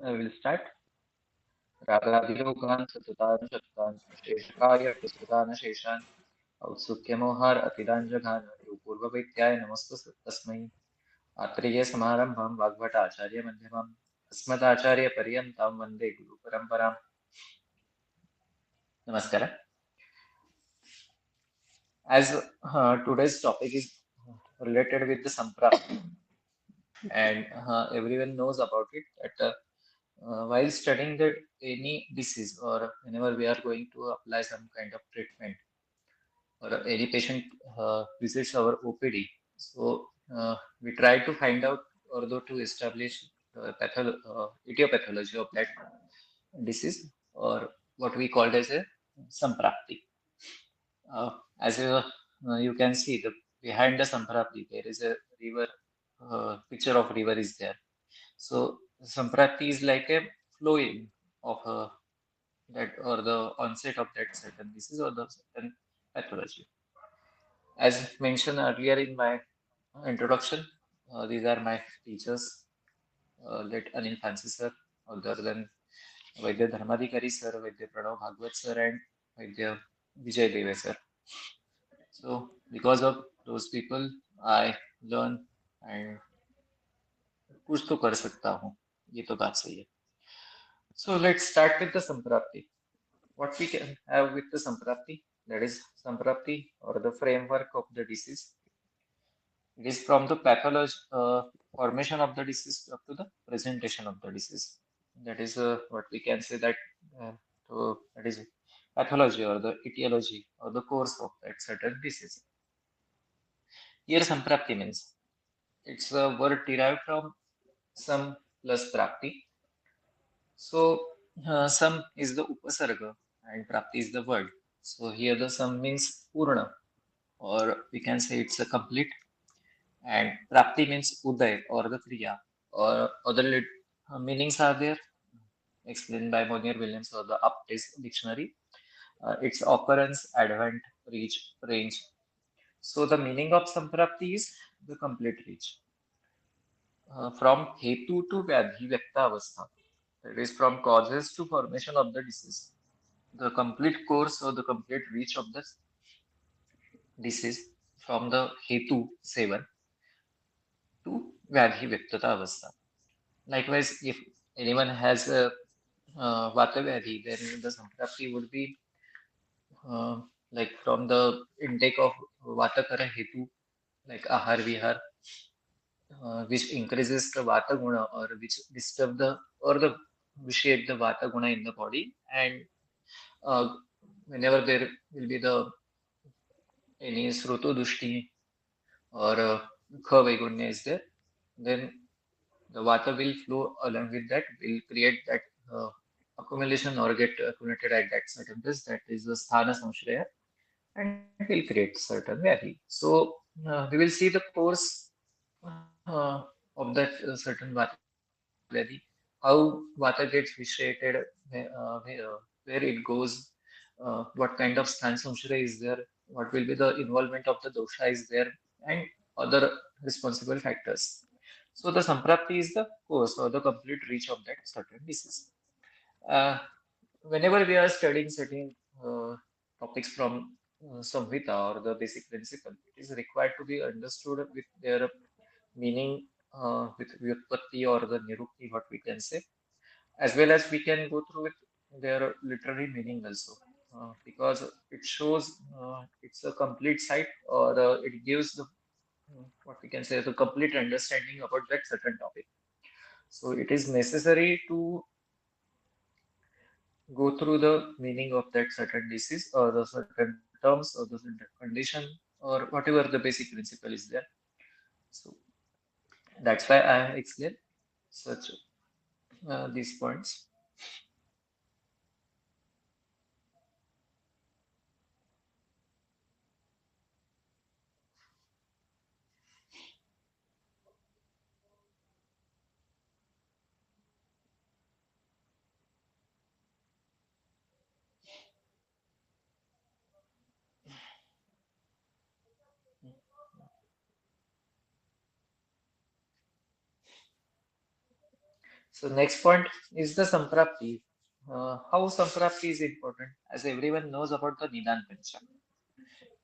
I will start. रागादिलोकान् सततानुशक्तान् शेषकाय प्रसृतानशेषान् औत्सुक्यमोहार अतिदाञ्जघान यो पूर्ववैत्याय नमस्तु तस्मै आत्रेयसमारम्भां वाग्भटाचार्यमध्यमाम् अस्मदाचार्यपर्यन्तां वन्दे गुरुपरम्पराम्. Namaskara. As today's topic is related with the Samprapti, and everyone knows about it, that while studying any disease or whenever we are going to apply some kind of treatment or any patient visits our OPD, so we try to find out or though to establish etiology of that disease or what we called as a Samprapti. As you can see, the behind the Samprapti there is a river. Picture of river is there. So Samprapti is like a flowing of that or the onset of that certain disease or the certain pathology. As mentioned earlier in my introduction, these are my teachers, let Anil Fancy sir, other than Vaidya Dharmadhikari sir, Vaidya Pranav Bhagwat sir, and Vaidya Vijay Deve sir. So because of those people, I learn and कुछ तो कर सकता हूँ. ये तो बात सही है. So let's start with the Samprapti. What we can have with the Samprapti, that is Samprapti or the framework of the disease. It is from the pathology, formation of the disease up to the presentation of the disease. That is what we can say that that is pathology or the etiology or the course of that certain disease. Here Samprapti means it's a word derived from Sam plus Prapti. So Sam is the Upasarga and Prapti is the word. So here the Sam means Purna, or we can say it's a complete, and Prapti means Uday or the Kriya, or other meanings are there explained by Monier Williams or the Uptest dictionary. Its occurrence, advent, reach, range. So the meaning of Samprapti is the complete reach. From Hetu to Vyadhi Vyakta Avastha. That is from causes to formation of the disease. The complete course or the complete reach of the disease from the Hetu seven to Vyadhi Vyaktata Avastha. Likewise, if anyone has a Vata Vyadhi, then the Samprapti would be like from the intake of Vatakara Hetu, like Ahar Vihar, which increases the Vata Guna or which disturb the or the vitiate the Vata Guna in the body, and uh, whenever there will be the any Sruto Dushti or Kha is there, then the Vata will flow along with that, will create that accumulation or get accumulated at that certain place, that is the Sthana Samshraya, and will create certain Vyadhi. So we will see the course of that certain Vata Vyadhi, how Vata gets vitiated, where it goes, what kind of Sthan Samshara is there, what will be the involvement of the dosha is there, and other responsible factors. So the Samprapti is the course or the complete reach of that certain disease. Uh, Whenever we are studying certain topics from Samhita or the basic principle, it is required to be understood with their meaning, with Vyutpatti or the Nirukti, what we can say, as well as we can go through with their literary meaning also, because it shows it's a complete site or it gives the what we can say the complete understanding about that certain topic. So it is necessary to go through the meaning of that certain disease or the certain terms or the certain condition or whatever the basic principle is there. So that's why I explain such these points. So next point is the Samprapti. How Samprapti is important, as everyone knows about the Nidan Pancha.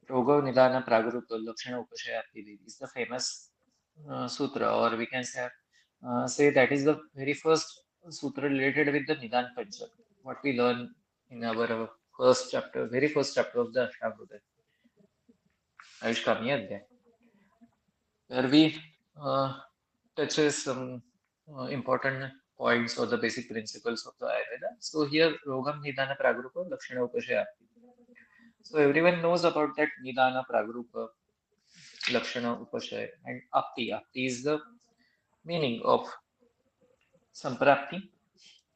Rogo Nidana Pragarupa Lakshana Upashaya Aptidhi is the famous sutra, or we can say that is the very first sutra related with the Nidan Pancha. What we learn in our first chapter, very first chapter of the Ashtavruta, Ayushkami Adhyaya, where we touches some important points or the basic principles of the Ayurveda. So here, Rogam Nidana Pragarupa Lakshana Upashaya Aptidhi. So everyone knows about that Nidana Pragarupa Lakshana Upashaya and Apti. Apti is the meaning of Samprapti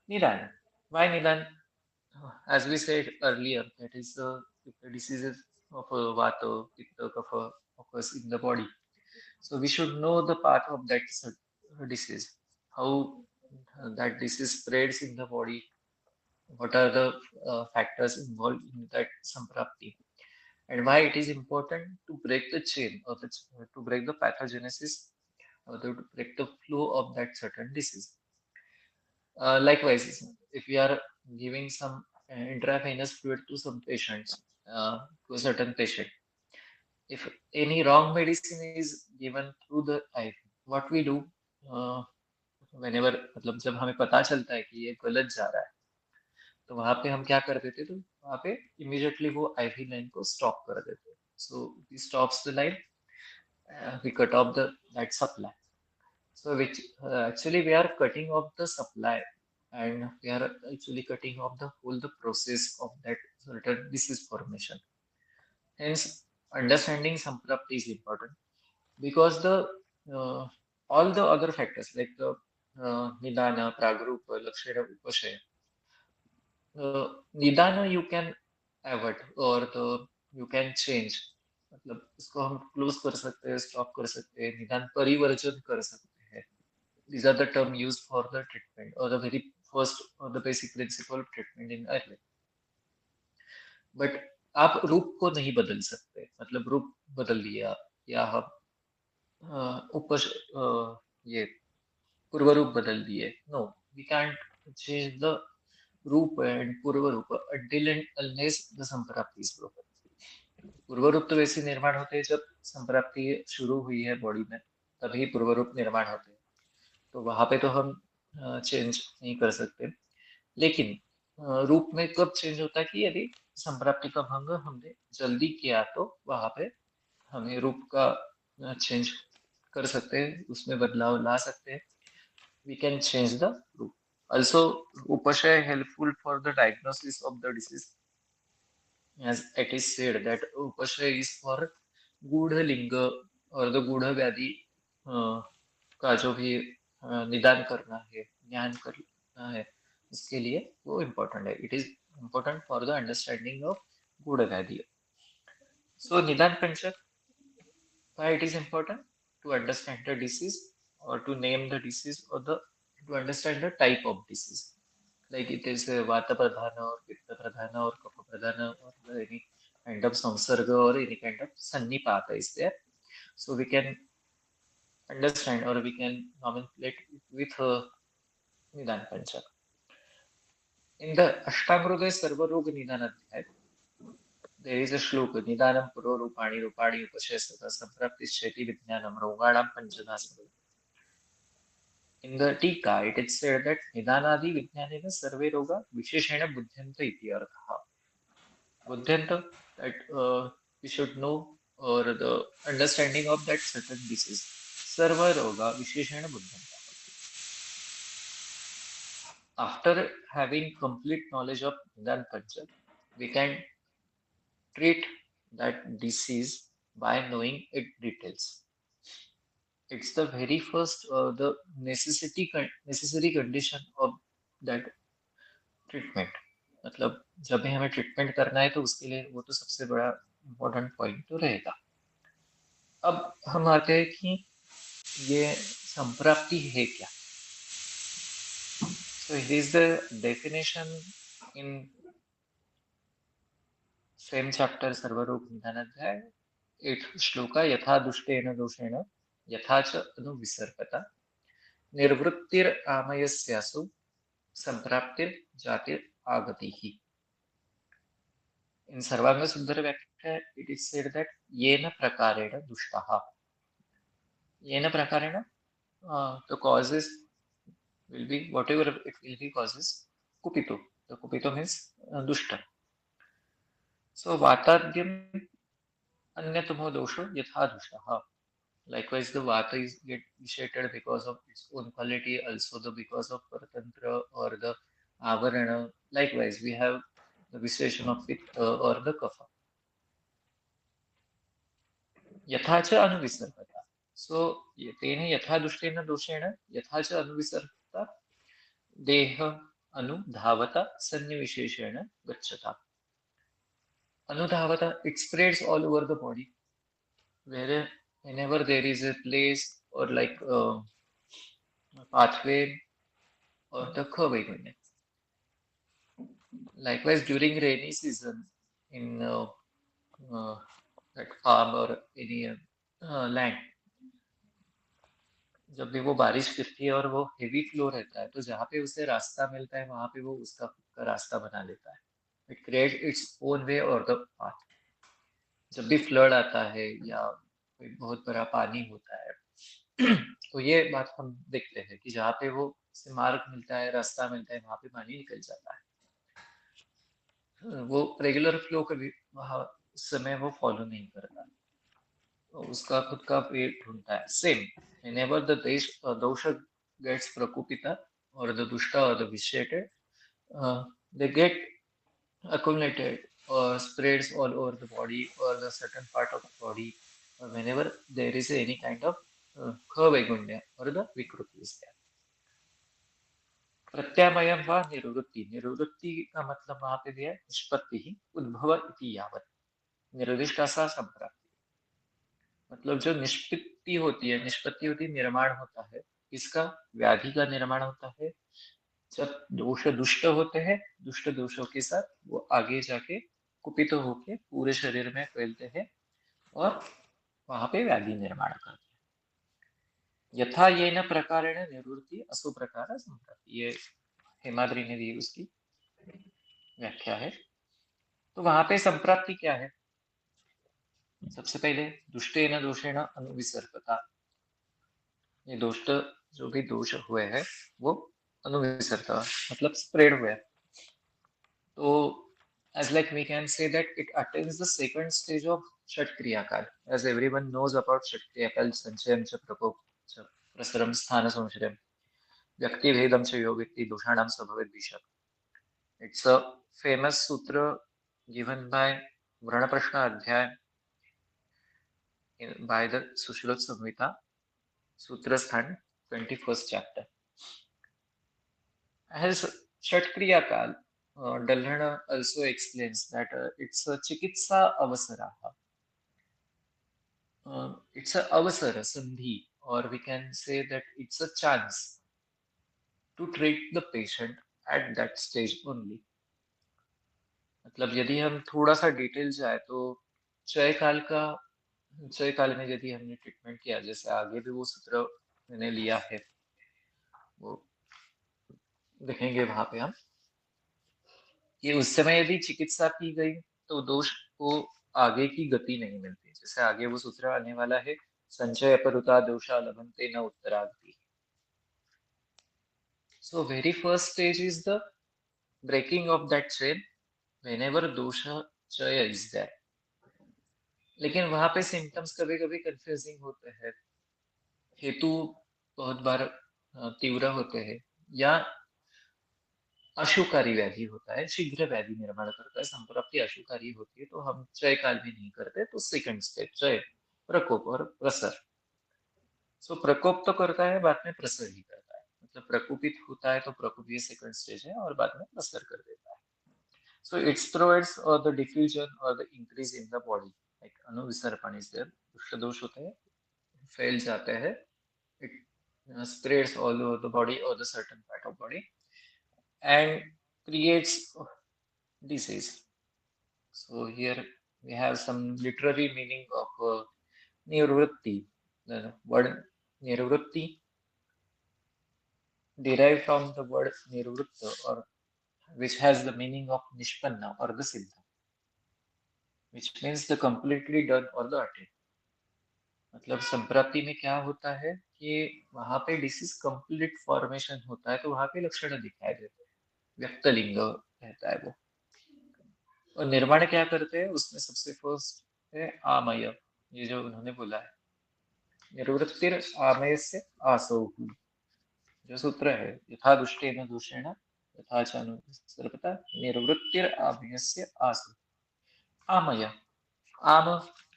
Nidan. Why Nidan? As we said earlier, that is the diseases of Vata, Pitta, Kapha occurs in the body. So we should know the path of that disease, how that disease spreads in the body, what are the factors involved in that Samprapti, and why it is important to break the chain or to break the pathogenesis or to break the flow of that certain disease. Likewise, if we are giving some intravenous fluid to some patients, to a certain patient, if any wrong medicine is given through the IV, what we do, uh, whenever मतलब जब हमें पता चलता है कि ये गलत जा रहा है, तो वहां पे हम क्या कर देते थे, वहां पे इमीडिएटली वो IV लाइन को स्टॉप कर देते. So we stops the line, we cut off the that supply. So which actually we are cutting off the supply, and we are actually cutting off the whole the process of that certain disease formation. Hence, understanding Samprapti is important because the uh, all the other factors like the Nidana, Pragrupa, Lakshana, Upashaya, Nidana you can avoid or you can change. मतलब इसको हम close कर सकते हैं, stop कर सकते हैं, निदान परिवर्जन कर सकते हैं. These are the term used for the treatment or the very first or the basic principle of treatment in Ayurveda. But आप रूप को नहीं बदल सकते, मतलब रूप बदल दिया या हम उपज ये पूर्व रूप बदल दिए. No, we can't change the रूप and पूर्व रूप until and unless the संप्राप्ति is broken. पूर्व रूप तो वैसे निर्माण होते हैं जब संप्राप्ति शुरू हुई है बॉडी में, तभी पूर्व रूप निर्माण होते हैं. तो वहां पे तो हम चेंज नहीं कर सकते. लेकिन रूप में कब चेंज होता है कि यदि संप्राप्ति का भंग हमने जल्दी किया तो वहां पे हमें रूप का चेंज कर सकते हैं, उसमें बदलाव ला सकते हैं. We can change the root. Also, Upashaya helpful for the diagnosis of the disease, as it is said that Upashaya is for गूढ़ लिंग और the गूढ़ व्याधि का जो भी निदान करना है, ज्ञान करना है, उसके लिए वो इम्पोर्टेंट है. It is important for the understanding of गूढ़ व्याधि. सो निदान पंचक, why it is important? To understand the disease or to name the disease or the to understand the type of disease. Like it is a Vata Pradhana or Pitta Pradhana or Kapha Pradhana or any kind of Samsarga or any kind of Sannipata is there. So we can understand or we can nomenclate it with Nidan Panchak. In the Ashtamrudaya Sarva Roga Nidan Adhyay, there is a shloka, Nidanam Puro Rupani Rupani Upashesata Sampraptischeti Vijnanam Rogadam Panchadasam. In the Tika, it is said that Nidanadi Vijnanena Sarve Roga Visheshena Buddhyanta iti artha. Buddhyanta, that we should know or the understanding of that certain disease. Sarva Roga Visheshena Buddhyanta. After having complete knowledge of Nidan Panchak, we can treat that disease by knowing its details. It's the very first the necessary condition of that treatment. मतलब जब भी हमें treatment करना है तो उसके लिए वो तो सबसे बड़ा इम्पोर्टेंट पॉइंट तो रहेगा. अब हम आते हैं कि ये संप्राप्ति है क्या. So here is the definition in same chapter सर्वरोग निदानाध्याय 8th श्लोका. यथा दुष्टेन दोषेण यथा च अनुविसर्पता निर्वृत्तिर आमयस्यासु संप्राप्तिर जातिर आगतिः. In Sarvanga Sundara Vyakya, it is said that yena prakarena dushtaha. Yena prakarena, the causes will be whatever it will be causes kupito. The kupito means dushta. So vatadyam anyatamo dosho yatha dushtaha. Likewise, the vata is get vitiated because of its own quality, also the because of paratantra or the avarana. Likewise, we have the vitiation of pitta or the kapha. यथा च अनुविसर्गता. So तेन यथा दुष्टेन दोषेण यथा च अनुविसर्गता देह अनुधावता सन्निविशेषेण गच्छता. Anudhavata, it spreads all over the body. Whenever there is a place or like a pathway or the curve. Likewise, during rainy season in that farm or any land, जब भी वो बारिश गिरती है और वो हेवी फ्लो रहता है तो जहाँ पे उसे रास्ता मिलता है वहां पे वो उसका खुद का रास्ता बना लेता है. It create its own way और द पाथ. जब भी फ्लड आता है या कोई बहुत बड़ा पानी होता है तो ये बात हम देखते हैं कि जहाँ पे वो से मार्ग मिलता है रास्ता मिलता है वहां पे पानी निकल जाता है. वो रेगुलर फ्लो कभी वहां उस समय वो फॉलो नहीं करता तो उसका खुद का वे ढूंढता है. Same whenever the dosha gets prakupita or the dushta or the vitiated, they get accumulated or spreads all over the body or the certain part of the body or whenever there is any kind of kavaigunya or the vikruti is there. प्रत्यामयम व निवृत्ति. निवृत्ति का मतलब वहां पे दिया निष्पत्ति ही उद्भव इति यावत. निर्दिष्टा सा संप्राप्ति मतलब जो निष्पत्ति होती है निर्माण होता है. इसका व्याधि का निर्माण होता है जब दोष दुष्ट होते हैं. दुष्ट दोषों के साथ वो आगे जाके कुपित होके पूरे शरीर में फैलते हैं और वहां पे व्याधि निर्माण करते हैं. यथा ये न प्रकारेण निवृत्ति असु प्रकार संप्राप्ति. ये हेमाद्री ने दी उसकी व्याख्या है. तो वहां पे संप्राप्ति क्या है? सबसे पहले दुष्टेन दोषेण अनुविसर्गता. ये दोष जो भी दोष हुए हैं वो अनुविसर्ग मतलब स्प्रेड हुए. तो as like we can say that it attains the second stage of Shat Kriyakal. As everyone knows about Shat Kriyakal, Sanchayam cha Prakop cha Prasaram Sthana Samshrayam Vyakti Bhedam cha Yogitti Dushanam Sabhavet Bishak. It's a famous sutra given by Vrana Prashna Adhyay by the Sushilot Samhita, Sutra Sthan, 21st chapter. As Shat Kriyakal, Dalhana also explains that it's a Chikitsa Avasaraha. It's a avasara, sandhi, or we can say that it's a chance to treat the patient at that stage only. मतलब यदि हम थोड़ा सा detail जाए तो क्षय काल में यदि हमने ट्रीटमेंट किया जैसे आगे भी वो सूत्र मैंने लिया है वो देखेंगे वहां पे हम कि उस समय यदि चिकित्सा की गई तो दोष को आगे की गति नहीं मिलती. जैसे आगे वो सूत्र आने वाला है संचय अपरुता दोषा लभन्ते न उत्तरागति. So very first stage is the breaking of that chain whenever dosha chaya is there. लेकिन वहां पे सिम्टम्स कभी कभी कंफ्यूजिंग होते हैं. हेतु बहुत बार तीव्र होते हैं या अशुकारी व्याधि होता है. शीघ्र व्याधि निर्माण करता है. संप्राप्ति अशुकारी होती है तो हम चय काल भी नहीं करते. तो सेकंड स्टेज चय प्रकोप और प्रसर. सो प्रकोप तो करता है बाद में प्रसर ही करता है. मतलब प्रकोपित होता है तो प्रकोप ये सेकंड स्टेज है और बाद में प्रसर कर देता है. So it provides the diffusion or the increase in the body. Like अनुविसर्पण is there. दुष्ट दोष होते हैं, फैल जाते हैं. It spreads all over the body or the certain part of body and creates disease. So here we have some literary meaning of nirvritti. The word nirvritti derived from the word nirvrutta, or which has the meaning of nishpanna or the siddha, which means the completely done or the attained. मतलब संप्राप्ति में क्या होता है कि वहां पे disease complete formation होता है, तो वहां पे लक्षण दिखाई देते हैं, व्यक्त लिंग रहता है वो। और निर्माण क्या करते हैं, उसमें सबसे फर्स्ट है आमय, ये जो उन्होंने बोला है, निवृत्तिर आमय से आसौ, जो सूत्र है, यथा दुष्टेन दोषेण तथा च अनुसर्पता निर्वृत्तिर आमय से आसौ। आमय, आम,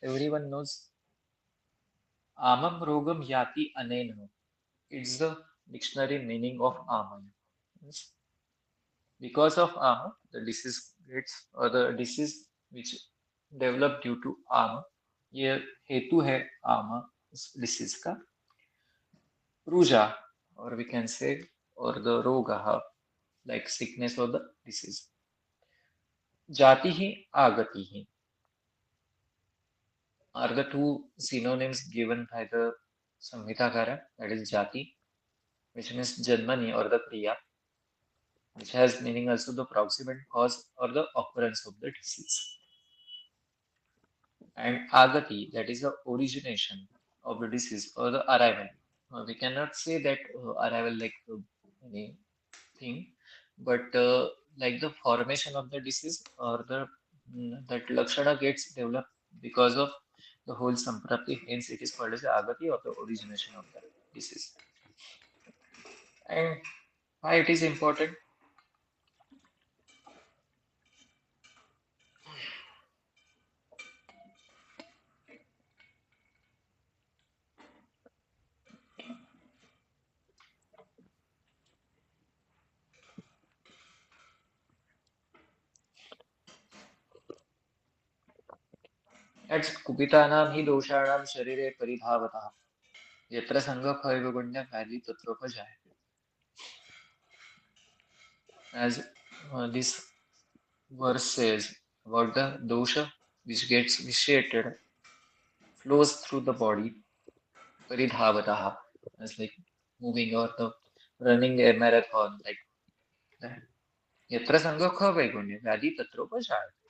everyone knows, आमम रोगम याति अनेन, it's the dictionary meaning of amaya. Because of ama, the disease gets, or the disease which develop due to ama, ये हेतु है आमा उस डिसीज का। रुजा, or we can say, or the roga, like sickness or the disease। जाति ही आगति ही are the two synonyms given by the Samhitakara, that is jati, which means janmani or the kriya, which has meaning also the proximate cause or the occurrence of the disease. And agati, that is the origination of the disease or the arrival. We cannot say that arrival like anything, but like the formation of the disease or the that lakshana gets developed because of the whole samprapti. Hence, it is called as the agati or the origination of the disease. And why it is important? At कुपितानां हि दोषाणां शरीरे परिधावतः यत्र संगः व्याधि तत्रोपजायते. As this verse says about the dosha which gets vitiated flows through the body, paridhavataha, as like moving or the running a marathon like that. Yatra sangha kha vaigunya vyadi tatropajaayate.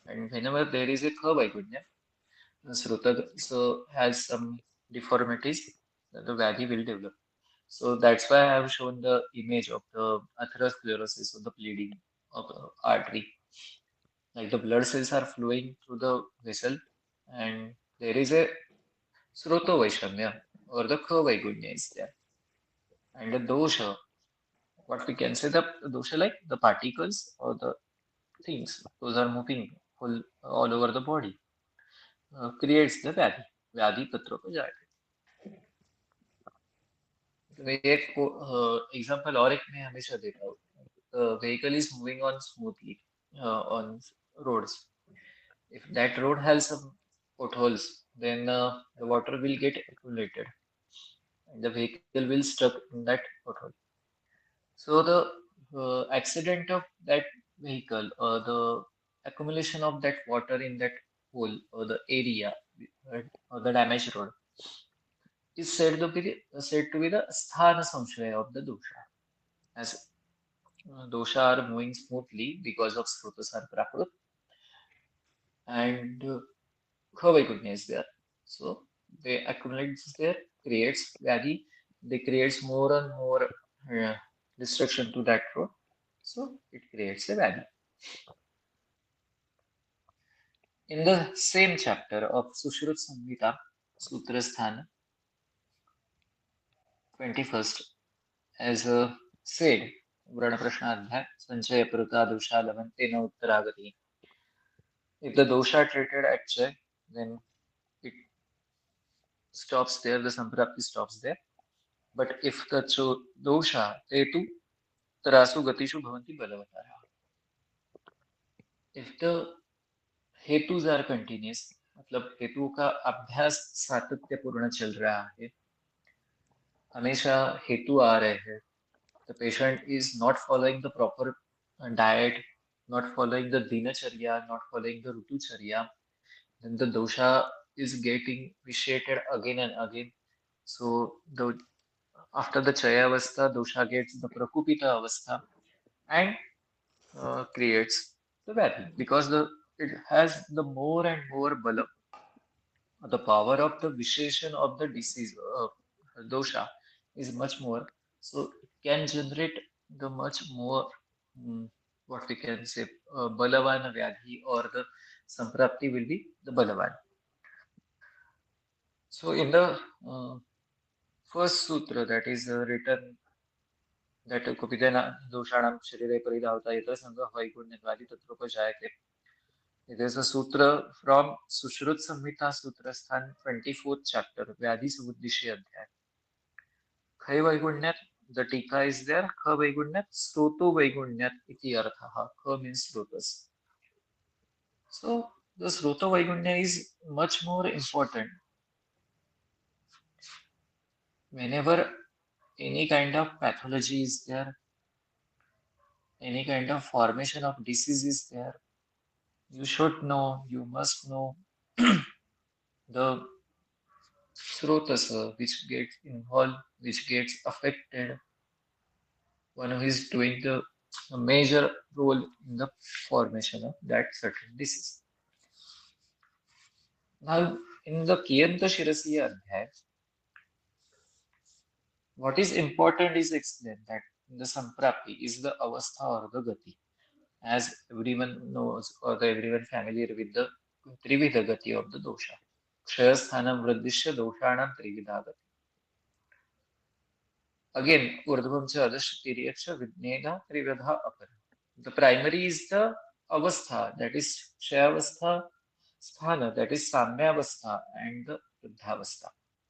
And whenever there is a kha vaigunya, Sruta so has some deformities, then the Vyadhi will develop. So that's why I have shown the image of the atherosclerosis or the bleeding of the artery. Like the blood cells are flowing through the vessel, and there is a Sroto Vaishamya or the Kha Vaigunya is there. And the dosha, what we can say, the dosha like the particles or the things, those are moving all over the body, creates the Vyadhi. Vyadhi तत्व को जाएगा। मैं एक example और एक मैं हमेशा देता हूँ। vehicle is moving on smoothly on roads. If that road has some potholes, then the water will get accumulated and the vehicle will stuck in that pothole. So the accident of that vehicle or the accumulation of that water in that hole or the area or the damaged road is said to be the sthana samshaya of the dosha. As dosha are moving smoothly because of Srutasar Prakrut and Khavai is there. So they accumulates there, creates Vyadhi, they creates more and more destruction to that road. So it creates a Vyadhi. In the same chapter of Sushrut Samhita, Sutrasthana 21st, as said, Vrana Prashnadhyay, Sanchaya Pruta Dosha Lavante Na Uttaragati. If the dosha are treated at check, then it stops there, the samprapti stops there. But if the dosha, tetu, tarasu gatishu bhavanti balavataha. If the हेतुज are continuous, मतलब हेतु का अभ्यास सातत्यपूर्ण चल रहा है, हमेशा हेतु आ रहे हैं, the patient is not following the proper diet, not following the dinacharya, not following the rutucharya, then the dosha is getting vitiated again and again. So the After the Chayavastha, dosha gets the Prakupita avastha and creates the Vyadhi because it has the more and more bala, the power of the Visheshan of the disease dosha is much more. So it can generate the much more mm, what we can say Balavan Vyadhi or the Samprapti will be the Balavan. So in the first sutra that is written that Kupidena Doshanam Sharire Paridhavta Yatra Sangha Vaikunyadvadi Tatropajayate. It is a sutra from Sushrut Samhita Sutrasthan 24th chapter, Vyadhi Subuddhishi Adhyay. Khai Vaigunyat, the Tika is there. Kha Vaigunyat, Sroto Vaigunyat iti arthaha. Kha means lotus. So the Sroto Vaigunya is much more important whenever any kind of pathology is there, any kind of formation of disease is there. You should know, you must know the srotasa which gets involved, which gets affected, one who is doing the a major role in the formation of that certain disease. Now, in the Kiyanta Shirasiya Adhyay, what is important is explained that the Samprapti is the avastha or the gati. As everyone knows, or everyone familiar with the Trividha gati of the dosha. Kshayasthanam Vradishya Doshanam Trividha gati. Again, Urdhvam cha Adashtirya cha Vidnena Trividha apara. The primary is the avastha, that is Kshayavastha, sthana, that is Samyavastha, and the Vruddhavastha,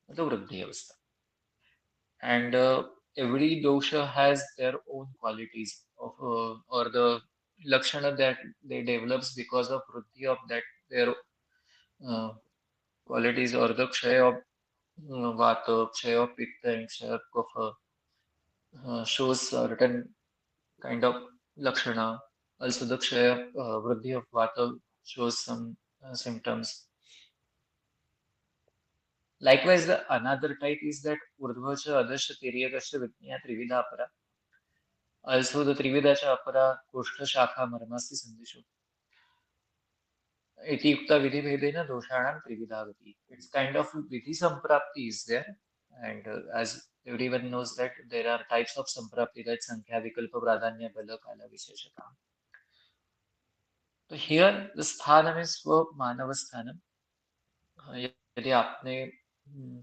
the Vruddhiyavastha. And every dosha has their own qualities of or the lakshana that they develops because of vruddhi of that their uh, qualities or the kshaya of vata, kshaya of pitta, and kshaya of kapha shows certain kind of lakshana. Also, the kshaya vruddhi of vata shows some symptoms. Likewise, the another type is that urdhvacha, adasha, tiryakasha, vidnya, trividha para. Also, the Trivedacha Apara Koshta Shakha Marmasti Sandeshu. Iti Yukta Vidhi Vedena Doshanam Trividhavati. It's kind of Vidhi Samprapti is there. And as everyone knows that there are types of Samprapti that Sankhya Vikalpa Pradhanya Bala Kala Visheshata. तो here the स्थानम is वो मानव स्थानम यदि आपने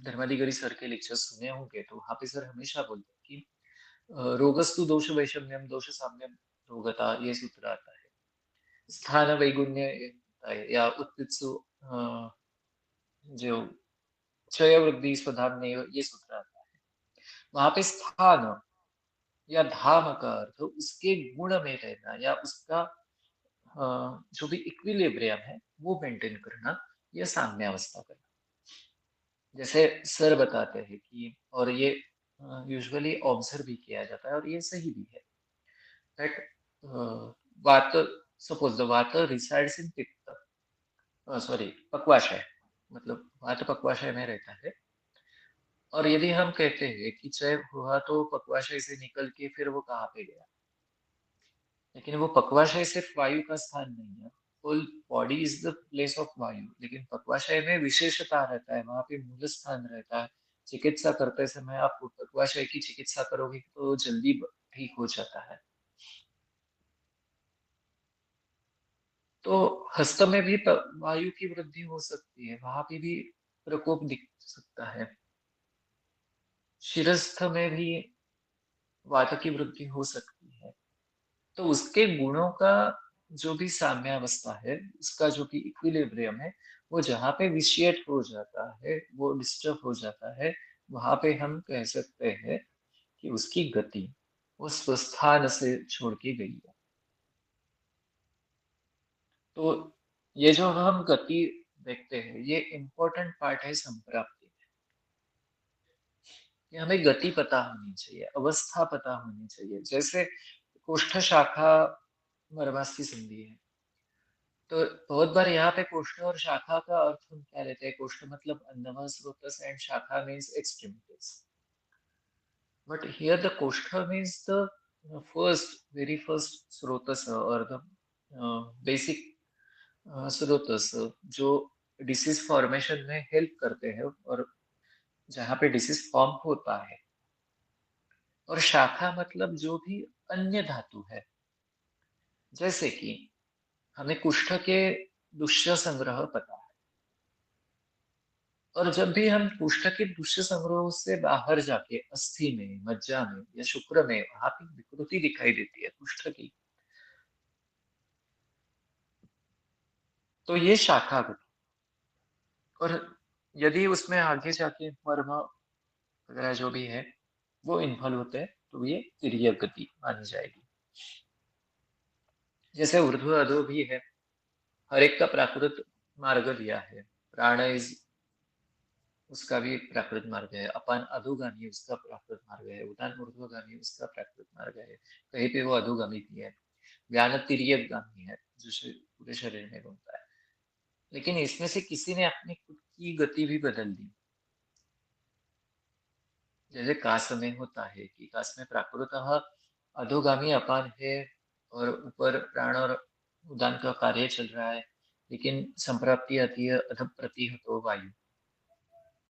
Dharmadhikari sir के lecture सुने होंगे तो वहां पे सर हमेशा बोलते हैं कि रोगस्तु दोष वैषम्यम दोष साम्यम रोगता ये सूत्र आता है स्थान वैगुण्य या उत्पित्सु जो क्षय वृद्धि स्वधाम ये सूत्र आता है वहां पे स्थान या धाम का अर्थ उसके गुण में रहना या उसका जो भी इक्विलिब्रियम है वो मेंटेन करना या साम्यावस्था करना जैसे सर बताते हैं कि और ये यूजुअली ऑब्जर्व भी किया जाता है और ये सही भी है दैट वात सपोज द वात रिसाइड्स इन पित्त सॉरी पक्वाशय मतलब वात पक्वाशय में रहता है और यदि हम कहते हैं कि क्षय हुआ तो पक्वाशय से निकल के फिर वो कहाँ पे गया लेकिन वो पक्वाशय सिर्फ वायु का स्थान नहीं है full body is the place of वायु लेकिन पक्वाशय में विशेषता रहता है वहां पे मूल स्थान रहता है चिकित्सा करते समय आप पक्वाशय की चिकित्सा करोगे तो जल्दी ठीक हो जाता है तो हस्त में भी वायु की वृद्धि हो सकती है वहां पे भी प्रकोप दिख सकता है शिरस्थ में भी वात की वृद्धि हो सकती है तो उसके गुणों का जो भी साम्यावस्था है उसका जो भी इक्विलिब्रियम है वो जहाँ पे विशिएट हो जाता है वो डिस्टर्ब हो जाता है वहां पे हम कह सकते हैं कि उसकी गति वो स्वस्थान से छोड़ के गई है तो ये जो हम गति देखते हैं ये इम्पोर्टेंट पार्ट है संप्राप्ति में कि हमें गति पता होनी चाहिए अवस्था पता होनी चाहिए जैसे कोष्ठ शाखा मरमासी संधि है तो बहुत बार यहाँ पे कोष्ठ और शाखा का अर्थ हम क्या लेते हैं कोष्ठ मतलब अन्नवा स्रोतस एंड शाखा means extremities But here the Koshta means the very first स्रोतस or the basic स्रोतस जो डिसीज फॉर्मेशन में हेल्प करते हैं और जहाँ पे डिसीज फॉर्म होता है। और शाखा मतलब जो भी अन्य धातु है, जैसे कि हमें कुष्ठ के दुष्य संग्रह पता है, और जब भी हम कुष्ठ के दुष्य संग्रह से बाहर जाके अस्थि में, मज्जा में या शुक्र में वहां पे विकृति दिखाई देती है कुष्ठ की, तो ये शाखा गति। और यदि उसमें आगे जाके मर्म वगैरह जो भी है वो इन्वॉल्व होते हैं, तो ये तिर्यक गति मानी जाएगी। जैसे ऊर्ध्व अधो भी है, हर एक का प्राकृत मार्ग दिया है। प्राण इज उसका भी प्राकृत मार्ग है, अपान अधोगामी उसका प्राकृत मार्ग है, उदान ऊर्ध्वगामी उसका प्राकृत मार्ग है, कहीं पे वो अधोगामी भी है। ज्ञान तिर्यक गामी है जो पूरे शरीर में घूमता है। लेकिन इसमें से किसी ने अपनी खुद की गति भी बदल दी। जैसे कास में होता है कि कास में प्राकृतः अधोगामी अपान है, और ऊपर प्राण और उदान का कार्य चल रहा है, लेकिन संप्राप्ति आती है अधम प्रतिहतो वायु।